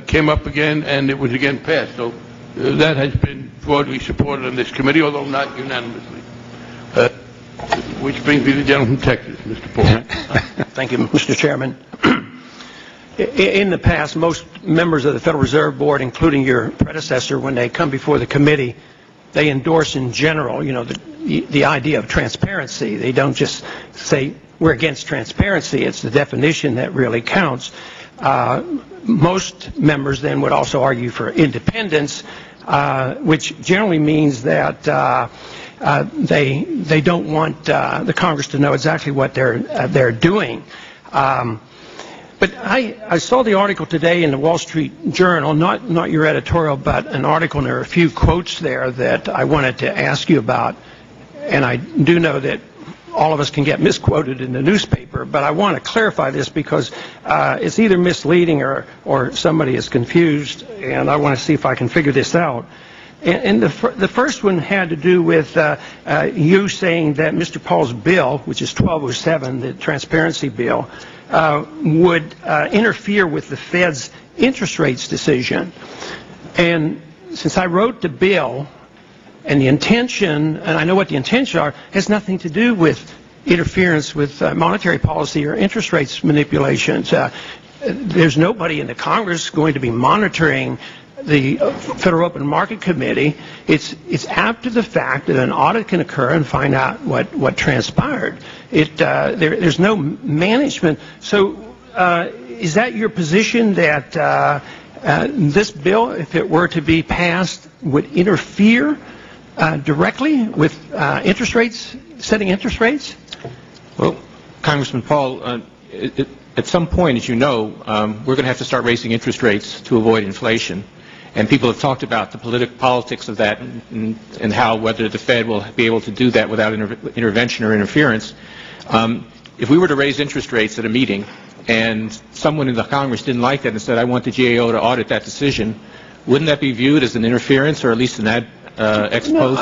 came up again, and it was again passed. So that has been broadly supported in this committee, although not unanimously. Which brings me to the gentleman from Texas, Mr. Paul. Thank you, Mr. Chairman. In the past, most members of the Federal Reserve Board, including your predecessor, when they come before the committee, they endorse in general, the idea of transparency. They don't just say we're against transparency. It's the definition that really counts. Most members then would also argue for independence, which generally means that they don't want the Congress to know exactly what they're doing. But I saw the article today in the Wall Street Journal, not your editorial, but an article, and there are a few quotes there that I wanted to ask you about. And I do know that all of us can get misquoted in the newspaper, but I want to clarify this because it's either misleading or somebody is confused, and I want to see if I can figure this out. And the first one had to do with you saying that Mr. Paul's bill, which is 1207, the transparency bill, would interfere with the Fed's interest rates decision. And since I wrote the bill, and the intention, and I know what the intentions are, has nothing to do with interference with monetary policy or interest rates manipulations. There's nobody in the Congress going to be monitoring the Federal Open Market Committee. It's after the fact that an audit can occur and find out what transpired. There's no management. So is that your position that this bill, if it were to be passed, would interfere directly with interest rates, setting interest rates? Well, Congressman Paul, at some point, as you know, we're going to have to start raising interest rates to avoid inflation. And people have talked about the politics of that and how whether the Fed will be able to do that without intervention or interference. If we were to raise interest rates at a meeting and someone in the Congress didn't like that and said, I want the GAO to audit that decision, wouldn't that be viewed as an interference or at least an ex post? No,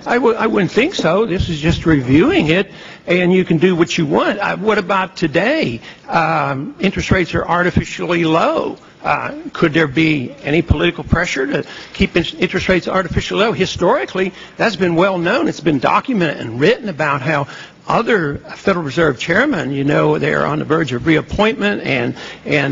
I wouldn't think so. This is just reviewing it, and you can do what you want. What about today? Interest rates are artificially low. Could there be any political pressure to keep interest rates artificially low? Historically, that's been well known. It's been documented and written about how other Federal Reserve chairmen, they are on the verge of reappointment, and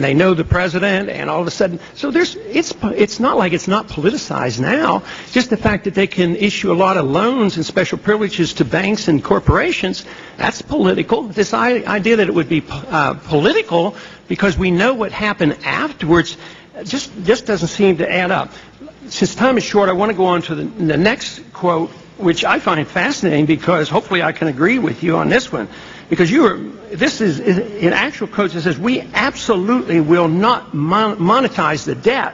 they know the president, and all of a sudden, so it's not like it's not politicized now. Just the fact that they can issue a lot of loans and special privileges to banks and corporations, that's political. This idea that it would be political because we know what happened afterwards just doesn't seem to add up. Since time is short, I want to go on to the next quote, which I find fascinating because hopefully I can agree with you on this one. Because this is in actual quotes, it says, we absolutely will not monetize the debt.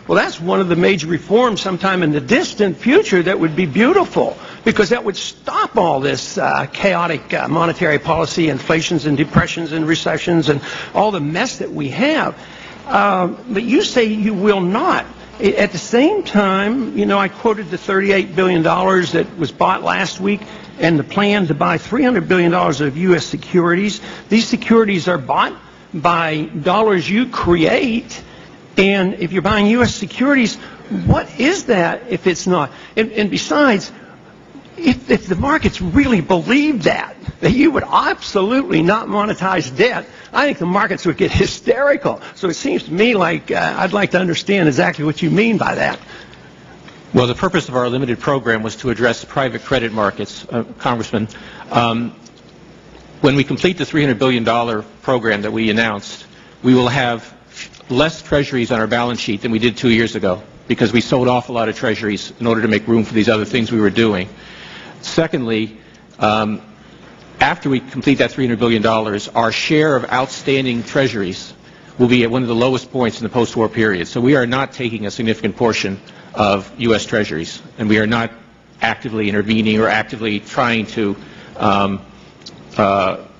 Well, that's one of the major reforms sometime in the distant future that would be beautiful, because that would stop all this chaotic monetary policy, inflations and depressions and recessions and all the mess that we have. But you say you will not. At the same time, I quoted the $38 billion that was bought last week and the plan to buy $300 billion of U.S. securities. These securities are bought by dollars you create. And if you're buying U.S. securities, what is that if it's not? And besides, if the markets really believed that you would absolutely not monetize debt, I think the markets would get hysterical. So it seems to me like I'd like to understand exactly what you mean by that. Well, the purpose of our limited program was to address private credit markets, Congressman. When we complete the $300 billion program that we announced, we will have less treasuries on our balance sheet than we did 2 years ago because we sold off a lot of treasuries in order to make room for these other things we were doing. Secondly, after we complete that $300 billion, our share of outstanding treasuries will be at one of the lowest points in the post-war period. So we are not taking a significant portion of U.S. treasuries, and we are not actively intervening or actively trying to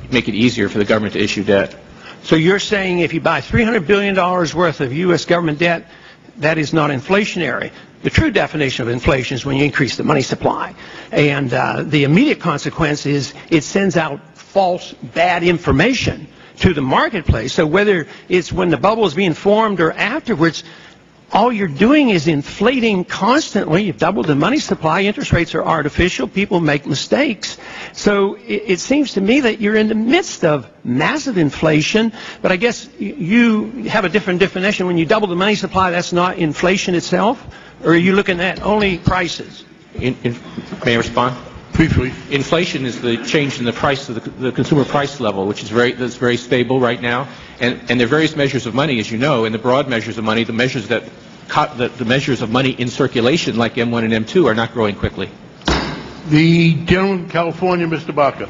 make it easier for the government to issue debt. So you're saying if you buy $300 billion worth of U.S. government debt, that is not inflationary. The true definition of inflation is when you increase the money supply. And the immediate consequence is it sends out false, bad information to the marketplace. So whether it's when the bubble is being formed or afterwards, all you're doing is inflating constantly. You've doubled the money supply. Interest rates are artificial. People make mistakes. So it seems to me that you're in the midst of massive inflation. But I guess you have a different definition. When you double the money supply, that's not inflation itself? Or are you looking at only prices? May I respond? Briefly. Inflation is the change in the price of the consumer price level, which is that's very stable right now. And there are various measures of money, as you know, and the broad measures of money, the measures of money in circulation, like M1 and M2, are not growing quickly. The gentleman from California, Mr. Baca.